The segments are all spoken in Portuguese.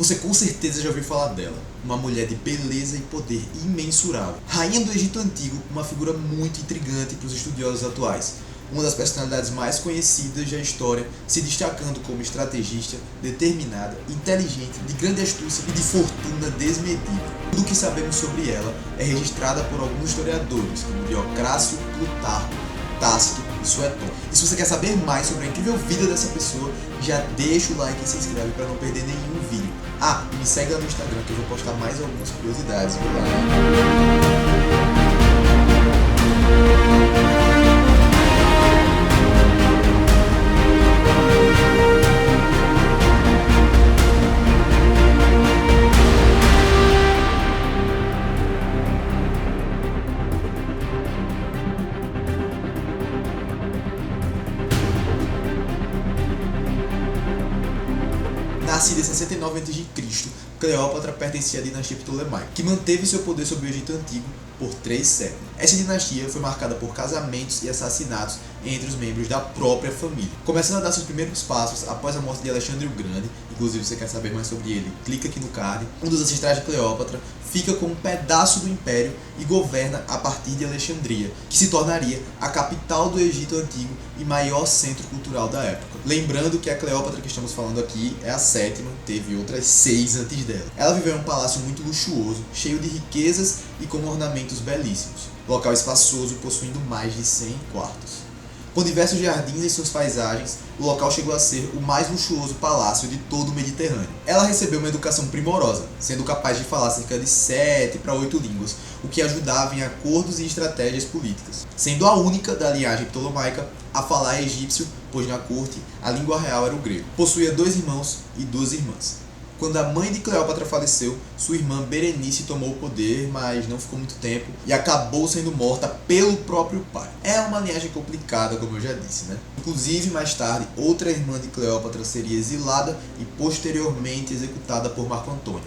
Você com certeza já ouviu falar dela, uma mulher de beleza e poder imensurável. Rainha do Egito Antigo, uma figura muito intrigante para os estudiosos atuais. Uma das personalidades mais conhecidas da história, se destacando como estrategista, determinada, inteligente, de grande astúcia e de fortuna desmedida. Tudo o que sabemos sobre ela é registrada por alguns historiadores, como Diocrácio, Plutarco, Tácito e Sueton. E se você quer saber mais sobre a incrível vida dessa pessoa, já deixa o like e se inscreve para não perder nenhum vídeo. Ah, e me segue lá no Instagram que eu vou postar mais algumas curiosidades por lá. Nascida em 69 a.C., Cleópatra pertencia à dinastia Ptolemaica, que manteve seu poder sobre o Egito Antigo por 3 séculos. Essa dinastia foi marcada por casamentos e assassinatos entre os membros da própria família, começando a dar seus primeiros passos após a morte de Alexandre o Grande. Inclusive, se você quer saber mais sobre ele, clica aqui no card. Um dos ancestrais de Cleópatra fica com um pedaço do império e governa a partir de Alexandria, que se tornaria a capital do Egito Antigo e maior centro cultural da época. Lembrando que a Cleópatra que estamos falando aqui é a sétima, teve outras 6 antes dela. Ela viveu em um palácio muito luxuoso, cheio de riquezas e com ornamentos belíssimos. Local espaçoso, possuindo mais de 100 quartos. Com diversos jardins em suas paisagens, o local chegou a ser o mais luxuoso palácio de todo o Mediterrâneo. Ela recebeu uma educação primorosa, sendo capaz de falar cerca de 7 para 8 línguas, o que ajudava em acordos e estratégias políticas, sendo a única da linhagem ptolomaica a falar egípcio, pois na corte a língua real era o grego. Possuía 2 irmãos e 2 irmãs. Quando a mãe de Cleópatra faleceu, sua irmã Berenice tomou o poder, mas não ficou muito tempo e acabou sendo morta pelo próprio pai. É uma linhagem complicada, como eu já disse, né? Inclusive, mais tarde, outra irmã de Cleópatra seria exilada e posteriormente executada por Marco Antônio,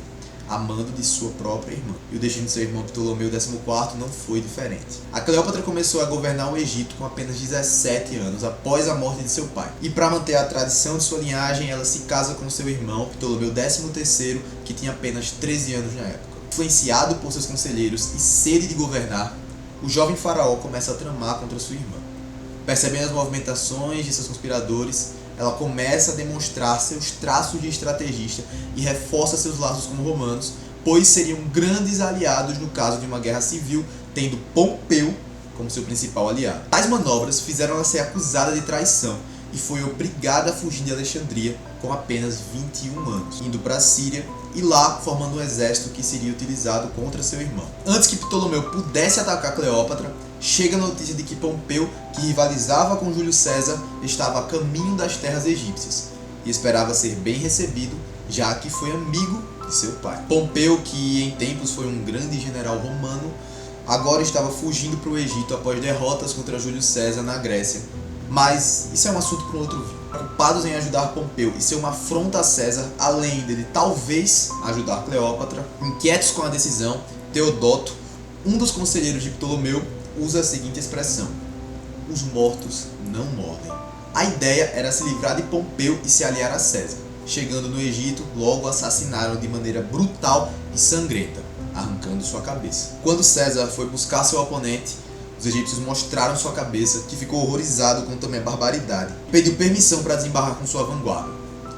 amando de sua própria irmã. E o destino de seu irmão Ptolomeu XIV não foi diferente. A Cleópatra começou a governar o Egito com apenas 17 anos após a morte de seu pai. E para manter a tradição de sua linhagem, ela se casa com seu irmão Ptolomeu XIII, que tinha apenas 13 anos na época. Influenciado por seus conselheiros e sede de governar, o jovem faraó começa a tramar contra sua irmã. Percebendo as movimentações de seus conspiradores, ela começa a demonstrar seus traços de estrategista e reforça seus laços com os romanos, pois seriam grandes aliados no caso de uma guerra civil, tendo Pompeu como seu principal aliado. Tais manobras fizeram ela ser acusada de traição e foi obrigada a fugir de Alexandria com apenas 21 anos, indo para a Síria e lá formando um exército que seria utilizado contra seu irmão. Antes que Ptolomeu pudesse atacar Cleópatra, chega a notícia de que Pompeu, que rivalizava com Júlio César, estava a caminho das terras egípcias e esperava ser bem recebido, já que foi amigo de seu pai. Pompeu, que em tempos foi um grande general romano, agora estava fugindo para o Egito após derrotas contra Júlio César na Grécia. Mas isso é um assunto para um outro vídeo. Preocupados em ajudar Pompeu e ser uma afronta a César, além dele talvez ajudar Cleópatra, inquietos com a decisão, Teodoto, um dos conselheiros de Ptolomeu, usa a seguinte expressão: os mortos não mordem. A ideia era se livrar de Pompeu e se aliar a César. Chegando no Egito, logo assassinaram de maneira brutal e sangrenta, arrancando sua cabeça. Quando César foi buscar seu oponente, os egípcios mostraram sua cabeça, que ficou horrorizado com tamanha barbaridade. Pediu permissão para desembarcar com sua vanguarda,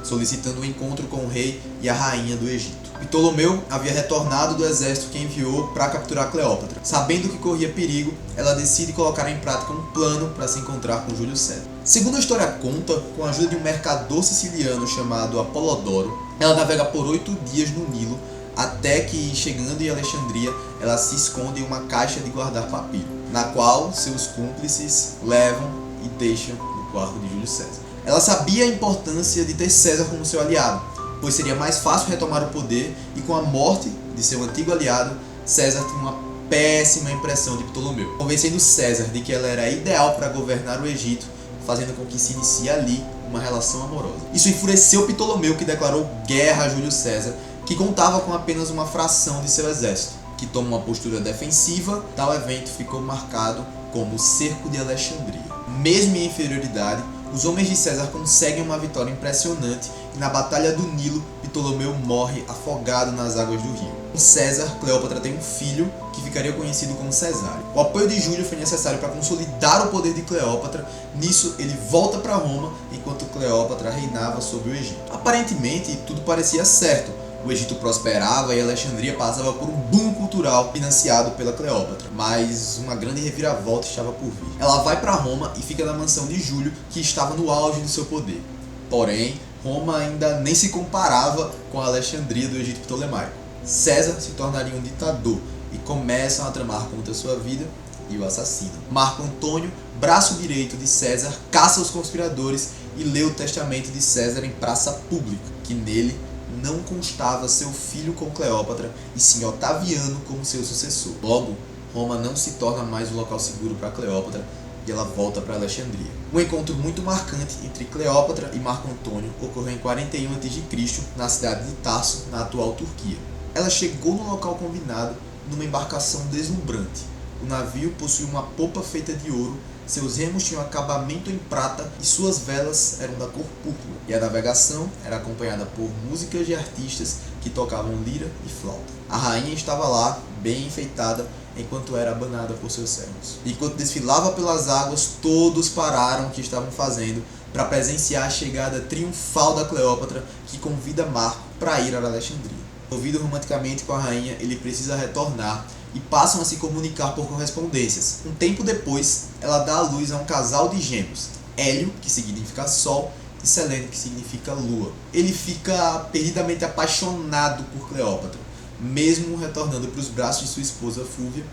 solicitando um encontro com o rei e a rainha do Egito. Ptolomeu havia retornado do exército que enviou para capturar Cleópatra. Sabendo que corria perigo, ela decide colocar em prática um plano para se encontrar com Júlio César. Segundo a história conta, com a ajuda de um mercador siciliano chamado Apolodoro, ela navega por 8 dias no Nilo, até que, chegando em Alexandria, ela se esconde em uma caixa de guardar papiro, na qual seus cúmplices levam e deixam no quarto de Júlio César. Ela sabia a importância de ter César como seu aliado, pois seria mais fácil retomar o poder, e com a morte de seu antigo aliado, César tinha uma péssima impressão de Ptolomeu, convencendo César de que ela era ideal para governar o Egito, fazendo com que se inicie ali uma relação amorosa. Isso enfureceu Ptolomeu, que declarou guerra a Júlio César, que contava com apenas uma fração de seu exército, que toma uma postura defensiva. Tal evento ficou marcado como o Cerco de Alexandria. Mesmo em inferioridade, Os homens de César conseguem uma vitória impressionante e na Batalha do Nilo, Ptolomeu morre afogado nas águas do rio. Com César, Cleópatra tem um filho que ficaria conhecido como Cesário. O apoio de Júlio foi necessário para consolidar o poder de Cleópatra. Nisso, ele volta para Roma, enquanto Cleópatra reinava sobre o Egito. Aparentemente, tudo parecia certo. O Egito prosperava e Alexandria passava por um boom cultural financiado pela Cleópatra. Mas uma grande reviravolta estava por vir. Ela vai para Roma e fica na mansão de Júlio, que estava no auge do seu poder. Porém, Roma ainda nem se comparava com a Alexandria do Egito Ptolemaico. César se tornaria um ditador e começam a tramar contra sua vida e o assassinam. Marco Antônio, braço direito de César, caça os conspiradores e lê o testamento de César em praça pública, que nele não constava seu filho com Cleópatra, e sim Otaviano como seu sucessor. Logo, Roma não se torna mais um local seguro para Cleópatra e ela volta para Alexandria. Um encontro muito marcante entre Cleópatra e Marco Antônio ocorreu em 41 a.C., na cidade de Tarso, na atual Turquia. Ela chegou no local combinado numa embarcação deslumbrante. O navio possuía uma popa feita de ouro, seus remos tinham acabamento em prata e suas velas eram da cor púrpura. E a navegação era acompanhada por músicas de artistas que tocavam lira e flauta. A rainha estava lá, bem enfeitada, enquanto era abanada por seus servos. Enquanto desfilava pelas águas, todos pararam o que estavam fazendo para presenciar a chegada triunfal da Cleópatra, que convida Marco para ir a Alexandria. Envolvido romanticamente com a rainha, ele precisa retornar e passam a se comunicar por correspondências. Um tempo depois, ela dá à luz a um casal de gêmeos, Hélio, que significa sol, e Selene, que significa lua. Ele fica perdidamente apaixonado por Cleópatra, mesmo retornando para os braços de sua esposa Fúvia,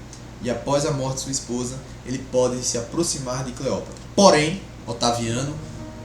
e após a morte de sua esposa, ele pode se aproximar de Cleópatra. Porém, Otaviano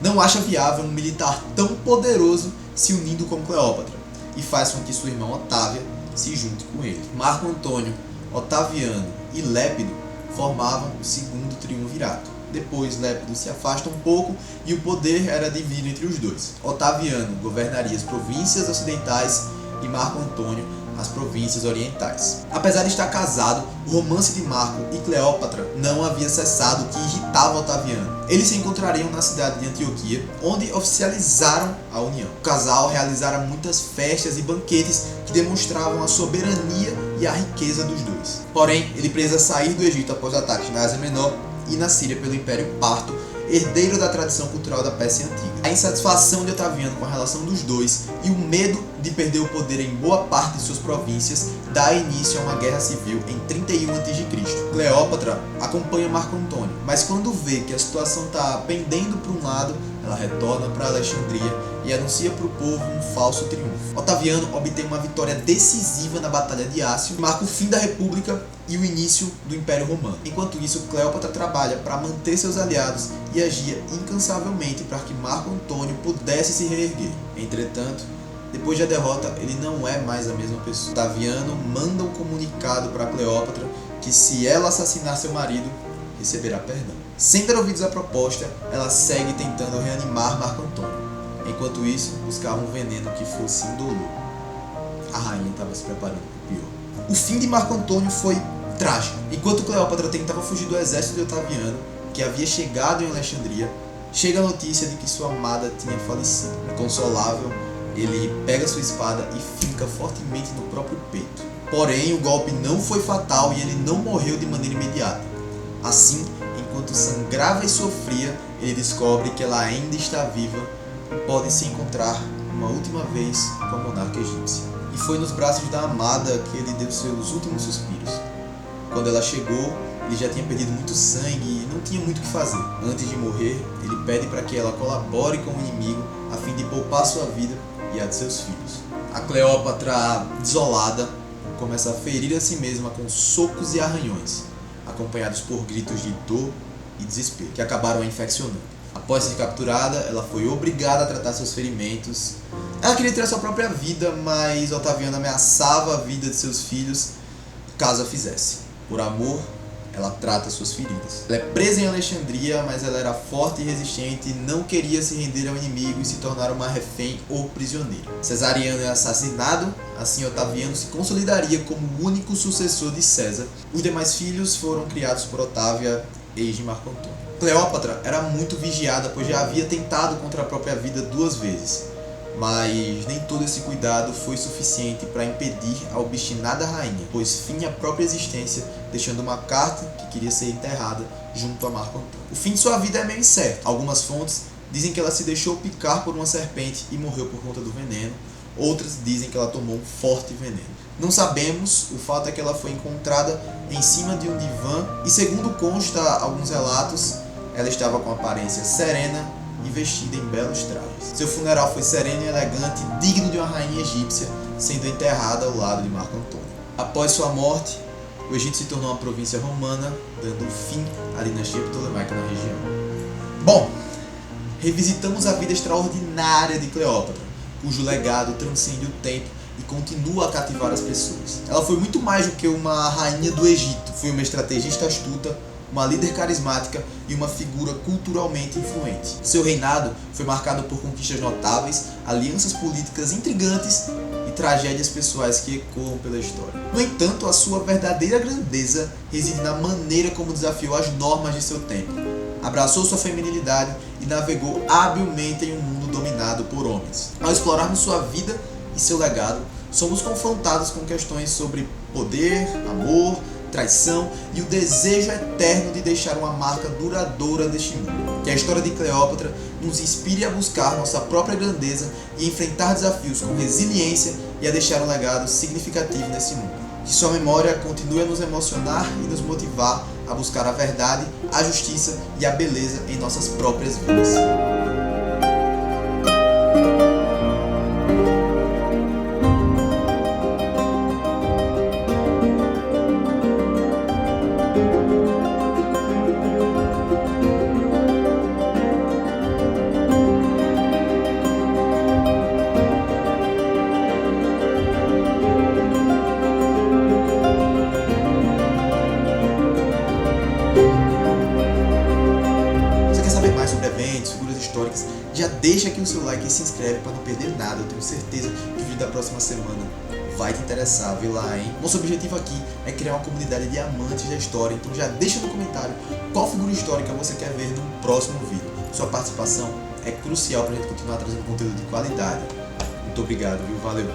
não acha viável um militar tão poderoso se unindo com Cleópatra, e faz com que sua irmã Otávia se junte com ele. Marco Antônio, Otaviano e Lépido formavam o segundo triunvirato. Depois Lépido se afasta um pouco e o poder era dividido entre os dois. Otaviano governaria as províncias ocidentais e Marco Antônio as províncias orientais. Apesar de estar casado, o romance de Marco e Cleópatra não havia cessado, o que irritava Otaviano. Eles se encontrariam na cidade de Antioquia, onde oficializaram a união. O casal realizara muitas festas e banquetes que demonstravam a soberania e a riqueza dos dois. Porém, ele precisa sair do Egito após ataques na Ásia Menor e na Síria pelo Império Parto, herdeiro da tradição cultural da Pérsia Antiga. A insatisfação de Otaviano com a relação dos dois e o medo de perder o poder em boa parte de suas províncias dá início a uma guerra civil em 31 a.C. Cleópatra acompanha Marco Antônio, mas quando vê que a situação está pendendo para um lado, ela retorna para Alexandria e anuncia para o povo um falso triunfo. Otaviano obtém uma vitória decisiva na Batalha de Ácio, que marca o fim da República e o início do Império Romano. Enquanto isso, Cleópatra trabalha para manter seus aliados e agia incansavelmente para que Marco Antônio pudesse se reerguer. Entretanto, depois da derrota, ele não é mais a mesma pessoa. Otaviano manda um comunicado para Cleópatra que se ela assassinar seu marido, receberá perdão. Sem dar ouvidos à proposta, ela segue tentando reanimar Marco Antônio. Enquanto isso, buscava um veneno que fosse indolor. A rainha estava se preparando para o pior. O fim de Marco Antônio foi trágico. Enquanto Cleópatra tentava fugir do exército de Otaviano, que havia chegado em Alexandria, chega a notícia de que sua amada tinha falecido. Inconsolável, ele pega sua espada e finca fortemente no próprio peito. Porém, o golpe não foi fatal e ele não morreu de maneira imediata. Assim, enquanto sangrava e sofria, ele descobre que ela ainda está viva e pode se encontrar uma última vez com a monarca egípcia. E foi nos braços da amada que ele deu seus últimos suspiros. Quando ela chegou, ele já tinha perdido muito sangue e não tinha muito o que fazer. Antes de morrer, ele pede para que ela colabore com o inimigo a fim de poupar sua vida e a de seus filhos. A Cleópatra, desolada, começa a ferir a si mesma com socos e arranhões, acompanhados por gritos de dor e desespero, que acabaram a infeccionando. Após ser capturada, ela foi obrigada a tratar seus ferimentos. Ela queria ter a sua própria vida, mas Otaviano ameaçava a vida de seus filhos caso a fizesse. Por amor, ela trata suas feridas. Ela é presa em Alexandria, mas ela era forte e resistente e não queria se render ao inimigo e se tornar uma refém ou prisioneira. Cesariano é assassinado, assim Otaviano se consolidaria como o único sucessor de César. Os demais filhos foram criados por Otávia, ex de Marco Antônio. Cleópatra era muito vigiada, pois já havia tentado contra a própria vida 2 vezes. Mas nem todo esse cuidado foi suficiente para impedir a obstinada rainha, pôs fim à própria existência, deixando uma carta que queria ser enterrada junto a Marco Antônio. O fim de sua vida é meio incerto. Algumas fontes dizem que ela se deixou picar por uma serpente e morreu por conta do veneno. Outras dizem que ela tomou um forte veneno. Não sabemos, o fato é que ela foi encontrada em cima de um divã e, segundo consta alguns relatos, ela estava com aparência serena e vestida em belos trajes. Seu funeral foi sereno e elegante, digno de uma rainha egípcia, sendo enterrada ao lado de Marco Antônio. Após sua morte, o Egito se tornou uma província romana, dando fim à dinastia ptolemaica na região. Bom, revisitamos a vida extraordinária de Cleópatra, cujo legado transcende o tempo e continua a cativar as pessoas. Ela foi muito mais do que uma rainha do Egito, foi uma estrategista astuta, uma líder carismática e uma figura culturalmente influente. Seu reinado foi marcado por conquistas notáveis, alianças políticas intrigantes e tragédias pessoais que ecoam pela história. No entanto, a sua verdadeira grandeza reside na maneira como desafiou as normas de seu tempo. Abraçou sua feminilidade e navegou habilmente em um mundo dominado por homens. Ao explorarmos sua vida e seu legado, somos confrontados com questões sobre poder, amor, traição e o desejo eterno de deixar uma marca duradoura neste mundo. Que a história de Cleópatra nos inspire a buscar nossa própria grandeza e enfrentar desafios com resiliência e a deixar um legado significativo nesse mundo. Que sua memória continue a nos emocionar e nos motivar a buscar a verdade, a justiça e a beleza em nossas próprias vidas. Figuras históricas, já deixa aqui o seu like e se inscreve para não perder nada. Eu tenho certeza que o vídeo da próxima semana vai te interessar, vê lá, hein? Nosso objetivo aqui é criar uma comunidade de amantes da história, então já deixa no comentário qual figura histórica você quer ver no próximo vídeo. Sua participação é crucial para a gente continuar trazendo conteúdo de qualidade. Muito obrigado, viu? Valeu!